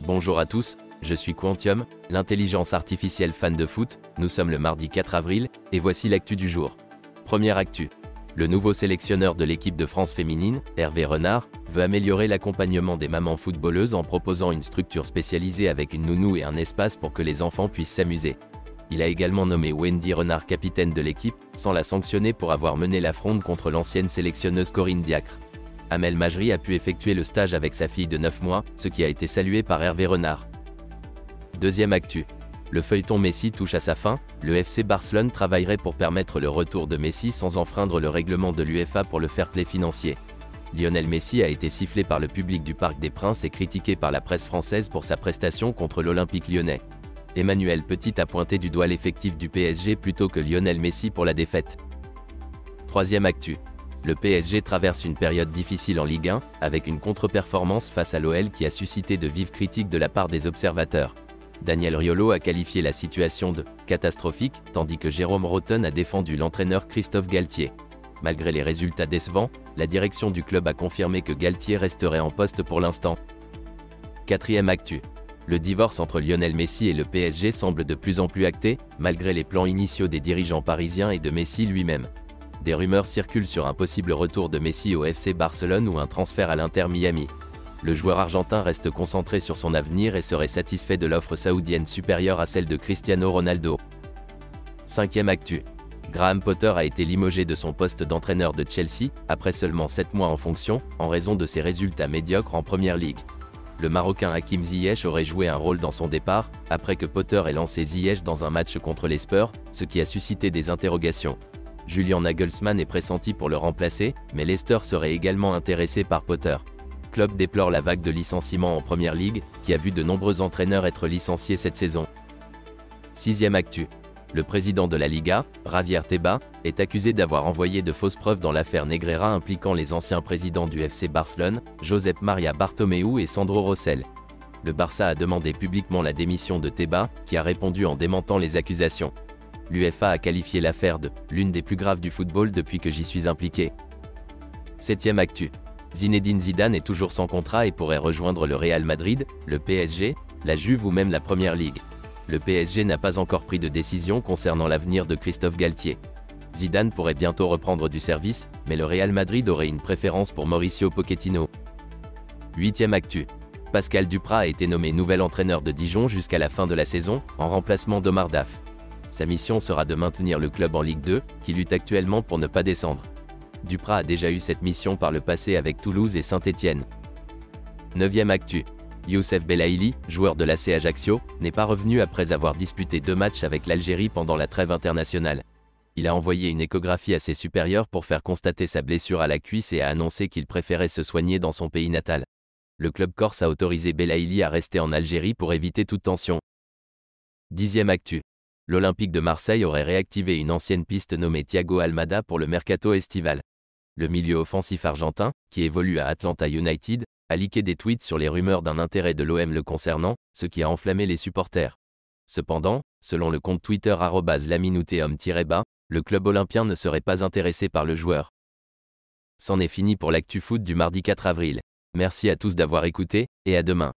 Bonjour à tous, je suis Quantium, l'intelligence artificielle fan de foot. Nous sommes le mardi 4 avril, et voici l'actu du jour. Première actu. Le nouveau sélectionneur de l'équipe de France féminine, Hervé Renard, veut améliorer l'accompagnement des mamans footballeuses en proposant une structure spécialisée avec une nounou et un espace pour que les enfants puissent s'amuser. Il a également nommé Wendy Renard capitaine de l'équipe, sans la sanctionner pour avoir mené la fronde contre l'ancienne sélectionneuse Corinne Diacre. Amel Majri a pu effectuer le stage avec sa fille de 9 mois, ce qui a été salué par Hervé Renard. Deuxième actu. Le feuilleton Messi touche à sa fin, le FC Barcelone travaillerait pour permettre le retour de Messi sans enfreindre le règlement de l'UEFA pour le fair play financier. Lionel Messi a été sifflé par le public du Parc des Princes et critiqué par la presse française pour sa prestation contre l'Olympique lyonnais. Emmanuel Petit a pointé du doigt l'effectif du PSG plutôt que Lionel Messi pour la défaite. Troisième actu. Le PSG traverse une période difficile en Ligue 1, avec une contre-performance face à l'OL qui a suscité de vives critiques de la part des observateurs. Daniel Riolo a qualifié la situation de « catastrophique », tandis que Jérôme Rotten a défendu l'entraîneur Christophe Galtier. Malgré les résultats décevants, la direction du club a confirmé que Galtier resterait en poste pour l'instant. Quatrième actu. Le divorce entre Lionel Messi et le PSG semble de plus en plus acté, malgré les plans initiaux des dirigeants parisiens et de Messi lui-même. Des rumeurs circulent sur un possible retour de Messi au FC Barcelone ou un transfert à l'Inter Miami. Le joueur argentin reste concentré sur son avenir et serait satisfait de l'offre saoudienne supérieure à celle de Cristiano Ronaldo. Cinquième actu. Graham Potter a été limogé de son poste d'entraîneur de Chelsea, après seulement 7 mois en fonction, en raison de ses résultats médiocres en Premier League. Le Marocain Hakim Ziyech aurait joué un rôle dans son départ, après que Potter ait lancé Ziyech dans un match contre les Spurs, ce qui a suscité des interrogations. Julian Nagelsmann est pressenti pour le remplacer, mais Leicester serait également intéressé par Potter. Klopp déplore la vague de licenciements en Premier League, qui a vu de nombreux entraîneurs être licenciés cette saison. Sixième actu. Le président de la Liga, Javier Tebas, est accusé d'avoir envoyé de fausses preuves dans l'affaire Negreira impliquant les anciens présidents du FC Barcelone, Josep Maria Bartomeu et Sandro Rosell. Le Barça a demandé publiquement la démission de Tebas, qui a répondu en démentant les accusations. L'UEFA a qualifié l'affaire de « l'une des plus graves du football depuis que j'y suis impliqué ». Septième actu. Zinedine Zidane est toujours sans contrat et pourrait rejoindre le Real Madrid, le PSG, la Juve ou même la Premier League. Le PSG n'a pas encore pris de décision concernant l'avenir de Christophe Galtier. Zidane pourrait bientôt reprendre du service, mais le Real Madrid aurait une préférence pour Mauricio Pochettino. Huitième actu. Pascal Duprat a été nommé nouvel entraîneur de Dijon jusqu'à la fin de la saison, en remplacement d'Omar Daf. Sa mission sera de maintenir le club en Ligue 2, qui lutte actuellement pour ne pas descendre. Duprat a déjà eu cette mission par le passé avec Toulouse et Saint-Étienne. Neuvième actu. Youssef Belaïli, joueur de l'AC Ajaccio, n'est pas revenu après avoir disputé 2 matchs avec l'Algérie pendant la trêve internationale. Il a envoyé une échographie à ses supérieurs pour faire constater sa blessure à la cuisse et a annoncé qu'il préférait se soigner dans son pays natal. Le club corse a autorisé Belaïli à rester en Algérie pour éviter toute tension. Dixième actu. L'Olympique de Marseille aurait réactivé une ancienne piste nommée Thiago Almada pour le mercato estival. Le milieu offensif argentin, qui évolue à Atlanta United, a leaké des tweets sur les rumeurs d'un intérêt de l'OM le concernant, ce qui a enflammé les supporters. Cependant, selon le compte Twitter @laminuteum-bas, le club olympien ne serait pas intéressé par le joueur. C'en est fini pour l'actu foot du mardi 4 avril. Merci à tous d'avoir écouté, et à demain.